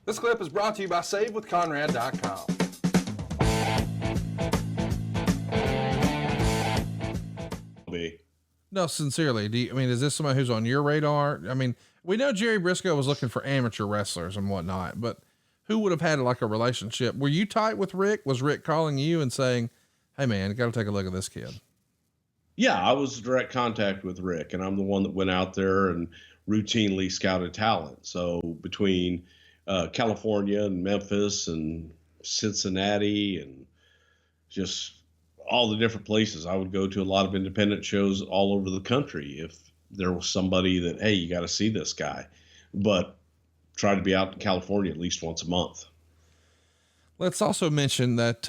This clip is brought to you by SaveWithConrad.com. No, sincerely, is this somebody who's on your radar? I mean, we know Jerry Briscoe was looking for amateur wrestlers and whatnot, but who would have had like a relationship? Were you tight with Rick? Was Rick calling you and saying, "Hey man, got to take a look at this kid"? Yeah, I was in direct contact with Rick, and I'm the one that went out there and routinely scouted talent. So between California and Memphis and Cincinnati and just all the different places, I would go to a lot of independent shows all over the country if there was somebody that, hey, you got to see this guy, but try to be out in California at least once a month. Let's also mention that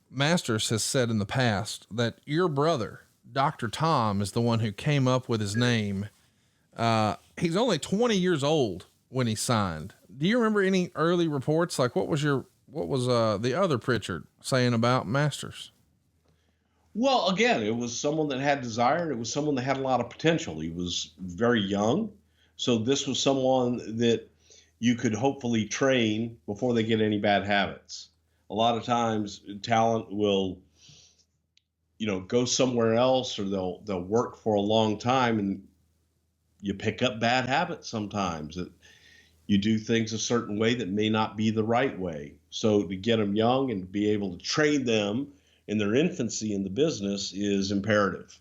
Masters has said in the past that your brother, Dr. Tom, is the one who came up with his name. He's only 20 years old when he signed. Do you remember any early reports? Like what was the other Prichard saying about Masters? Well, again, it was someone that had desire, and it was someone that had a lot of potential. He was very young. So this was someone that you could hopefully train before they get any bad habits. A lot of times talent will, go somewhere else, or they'll work for a long time, and you pick up bad habits sometimes. That you do things a certain way that may not be the right way. So to get them young and be able to train them in their infancy in the business is imperative.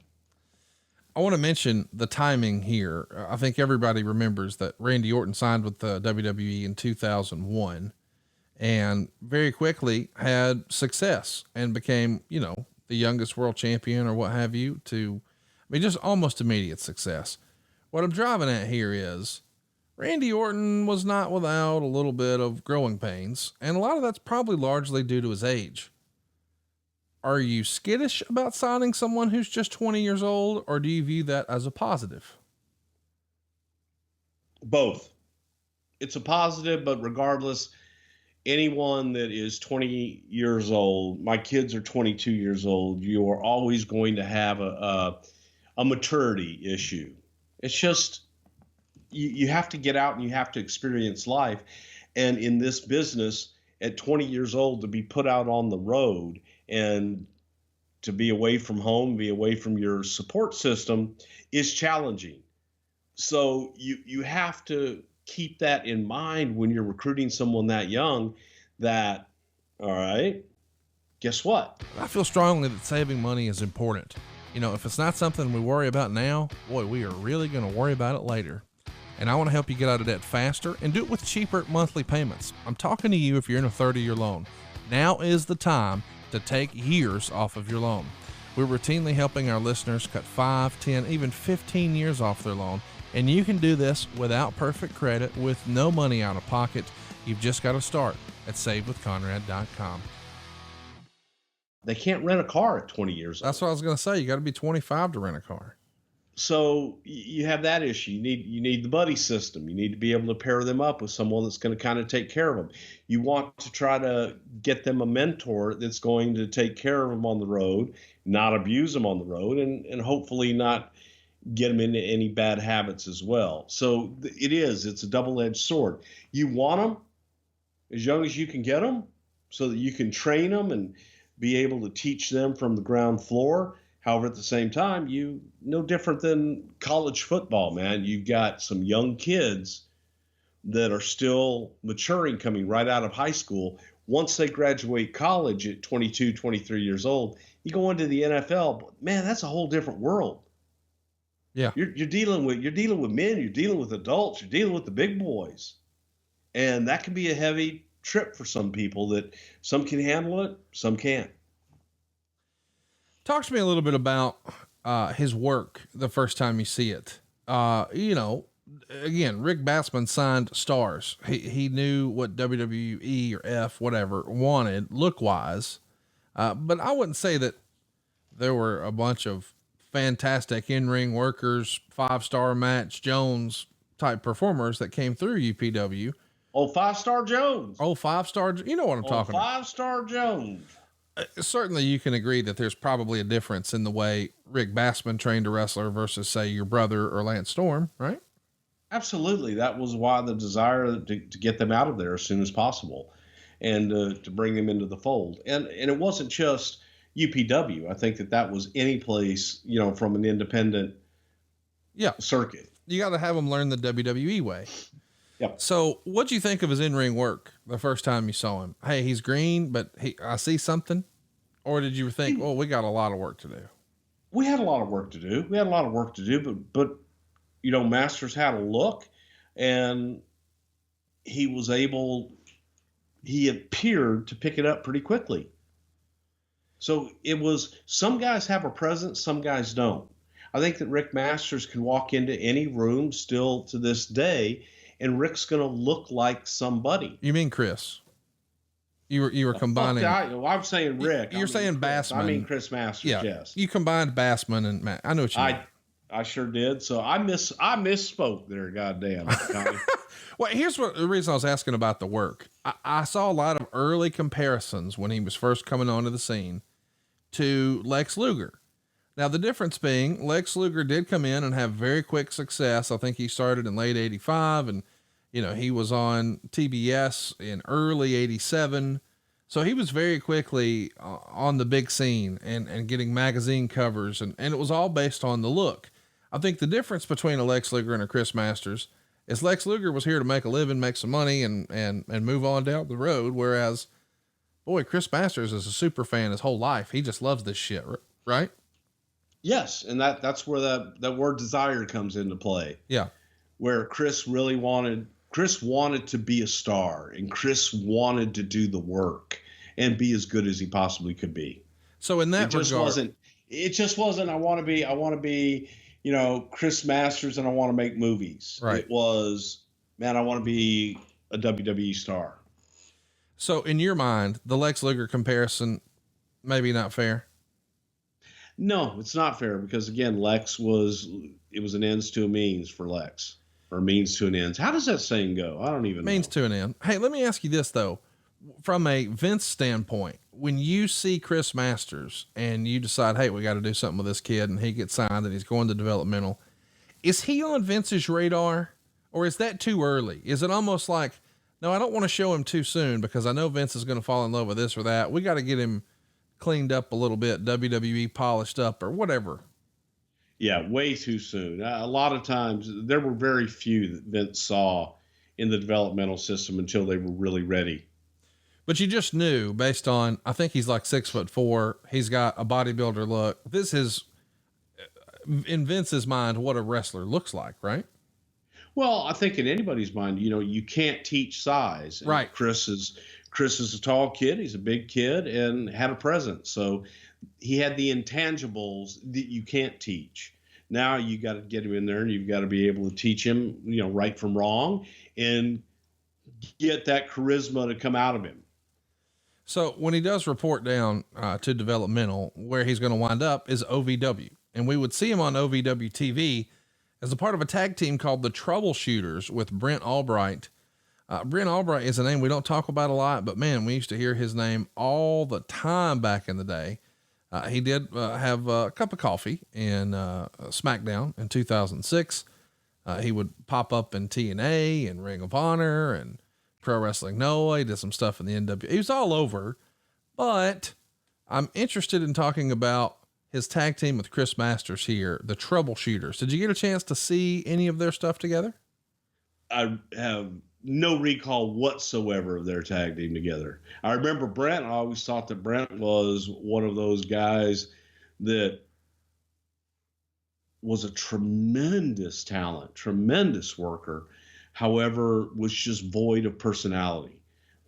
I want to mention the timing here. I think everybody remembers that Randy Orton signed with the WWE in 2001 and very quickly had success and became, the youngest world champion or what have you, just almost immediate success. What I'm driving at here is Randy Orton was not without a little bit of growing pains, and a lot of that's probably largely due to his age. Are you skittish about signing someone who's just 20 years old, or do you view that as a positive? Both. It's a positive, but regardless, anyone that is 20 years old, my kids are 22 years old, you are always going to have a maturity issue. It's just, you have to get out and you have to experience life. And in this business at 20 years old, to be put out on the road and to be away from home, be away from your support system is challenging. So you have to keep that in mind when you're recruiting someone that young, that, all right, guess what? I feel strongly that saving money is important. If it's not something we worry about now, boy, we are really going to worry about it later. And I want to help you get out of debt faster and do it with cheaper monthly payments. I'm talking to you if you're in a 30-year loan. Now is the time to take years off of your loan. We're routinely helping our listeners cut 5, 10, even 15 years off their loan. And you can do this without perfect credit, with no money out of pocket. You've just got to start at SaveWithConrad.com. They can't rent a car at 20 years old. That's what I was going to say. You got to be 25 to rent a car. So you have that issue. You need the buddy system. You need to be able to pair them up with someone that's going to kind of take care of them. You want to try to get them a mentor that's going to take care of them on the road, not abuse them on the road, and hopefully not get them into any bad habits as well. So it's a double-edged sword. You want them as young as you can get them so that you can train them and be able to teach them from the ground floor. However, at the same time, no different than college football, man. You've got some young kids that are still maturing, coming right out of high school. Once they graduate college at 22, 23 years old, you go into the NFL, but man, that's a whole different world. Yeah. You're dealing with men, you're dealing with adults, you're dealing with the big boys. And that can be a heavy trip for some people, that some can handle it, some can't. Talk to me a little bit about his work the first time you see it. Again, Rick Bassman signed stars. He knew what WWE or F, whatever, wanted look-wise. But I wouldn't say that there were a bunch of fantastic in-ring workers, 5-star Match Jones type performers that came through UPW. Oh, 5-star Jones. Oh, 5-star. You know what I'm talking about. 5-star Jones. Certainly you can agree that there's probably a difference in the way Rick Bassman trained a wrestler versus, say, your brother or Lance Storm, right? Absolutely. That was why the desire to get them out of there as soon as possible and to bring them into the fold. And it wasn't just UPW. I think that was any place, from an independent circuit. You got to have them learn the WWE way. Yep. So what'd you think of his in-ring work the first time you saw him? Hey, he's green, but I see something. Or did you think, we got a lot of work to do? We had a lot of work to do. But Masters had a look, and he appeared to pick it up pretty quickly. So it was, some guys have a presence, some guys don't. I think that Rick Masters can walk into any room still to this day, and Rick's going to look like somebody. You mean Chris? You were combining. I'm saying Rick. You're saying Bassman. I mean Chris Masters. Yeah. Yes. You combined Bassman and Matt. I know what you mean. I sure did. So I misspoke there. Goddamn. Well, here's the reason I was asking about the work. I saw a lot of early comparisons when he was first coming onto the scene to Lex Luger. Now, the difference being Lex Luger did come in and have very quick success. I think he started in late 85 and, he was on TBS in early 87. So he was very quickly on the big scene and getting magazine covers and it was all based on the look. I think the difference between a Lex Luger and a Chris Masters is Lex Luger was here to make a living, make some money and move on down the road. Whereas, boy, Chris Masters is a super fan his whole life. He just loves this shit, right? Yes. And that's where that word desire comes into play. Yeah. Where Chris wanted to be a star, and Chris wanted to do the work and be as good as he possibly could be. So in that regard, it just wasn't, I want to be, Chris Masters and I want to make movies. Right. It was, man, I want to be a WWE star. So in your mind, the Lex Luger comparison, maybe not fair. No, it's not fair because again, it was an ends to a means for Lex. Or means to an end. How does that saying go? I don't even know. Means to an end. Hey, let me ask you this though. From a Vince standpoint, when you see Chris Masters and you decide, hey, we got to do something with this kid and he gets signed and he's going to developmental, is he on Vince's radar or is that too early? Is it almost like, no, I don't want to show him too soon because I know Vince is going to fall in love with this or that. We got to get him cleaned up a little bit, WWE polished up or whatever. Yeah, way too soon. A lot of times there were very few that Vince saw in the developmental system until they were really ready. But you just knew based on, I think he's like 6'4". He's got a bodybuilder look. This is in Vince's mind, what a wrestler looks like, right? Well, I think in anybody's mind, you can't teach size. And right. Chris is a tall kid. He's a big kid and had a presence. So he had the intangibles that you can't teach. Now you got to get him in there and you've got to be able to teach him, right from wrong and get that charisma to come out of him. So when he does report down to developmental, where he's going to wind up is OVW. And we would see him on OVW TV as a part of a tag team called the Troubleshooters with Brent Albright. Brent Albright is a name we don't talk about a lot, but man, we used to hear his name all the time back in the day. He did have a cup of coffee in SmackDown in 2006. He would pop up in TNA and Ring of Honor and Pro Wrestling Noah. He did some stuff in the NWA. He was all over, but I'm interested in talking about his tag team with Chris Masters here, the Troubleshooters. Did you get a chance to see any of their stuff together? I have no recall whatsoever of their tag team together. I remember Brent. I always thought that Brent was one of those guys that was a tremendous talent, tremendous worker, however, was just void of personality.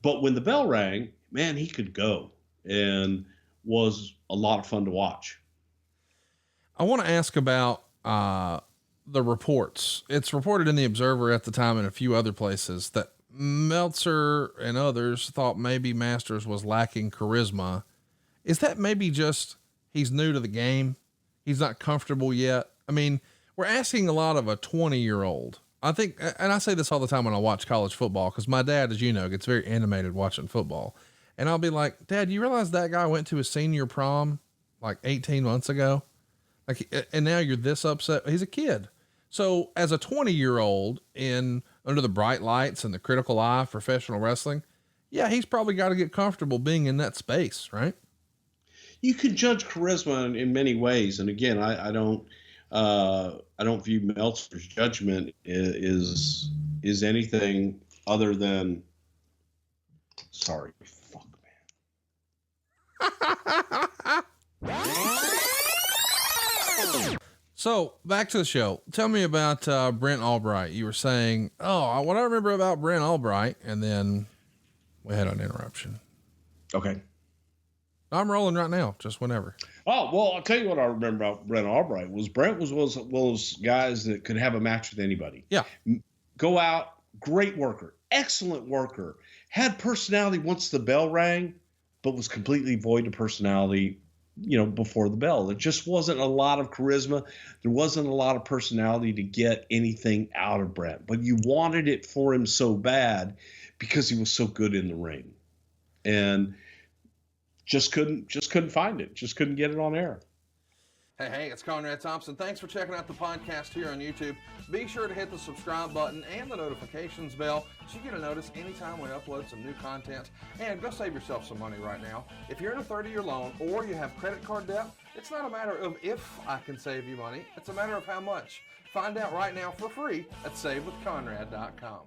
But when the bell rang, man, he could go and was a lot of fun to watch. I want to ask about the reports. It's reported in the Observer at the time and a few other places that Meltzer and others thought maybe Masters was lacking charisma. Is that maybe just he's new to the game? He's not comfortable yet. I mean, we're asking a lot of a 20-year-old. I think, and I say this all the time when I watch college football, because my dad, as you know, gets very animated watching football. And I'll be like, Dad, you realize that guy went to his senior prom like 18 months ago? Like, and now you're this upset. He's a kid. So as a 20-year-old under the bright lights and the critical eye of professional wrestling, yeah, he's probably got to get comfortable being in that space, right? You can judge charisma in many ways. And again, I don't view Meltzer's judgment is anything other than, sorry, fuck, man. So back to the show. Tell me about Brent Albright. You were saying, what I remember about Brent Albright, and then we had an interruption. Okay. I'm rolling right now, just whenever. Oh, well, I'll tell you what I remember about Brent Albright was Brent was one of those guys that could have a match with anybody. Yeah. Go out, great worker, excellent worker, had personality once the bell rang, but was completely void of personality, before the bell. There just wasn't a lot of charisma. There wasn't a lot of personality to get anything out of Brent, but you wanted it for him so bad because he was so good in the ring. And just couldn't find it. Just couldn't get it on air. Hey, it's Conrad Thompson. Thanks for checking out the podcast here on YouTube. Be sure to hit the subscribe button and the notifications bell so you get a notice anytime we upload some new content. And go save yourself some money right now. If you're in a 30-year loan or you have credit card debt, it's not a matter of if I can save you money. It's a matter of how much. Find out right now for free at SaveWithConrad.com.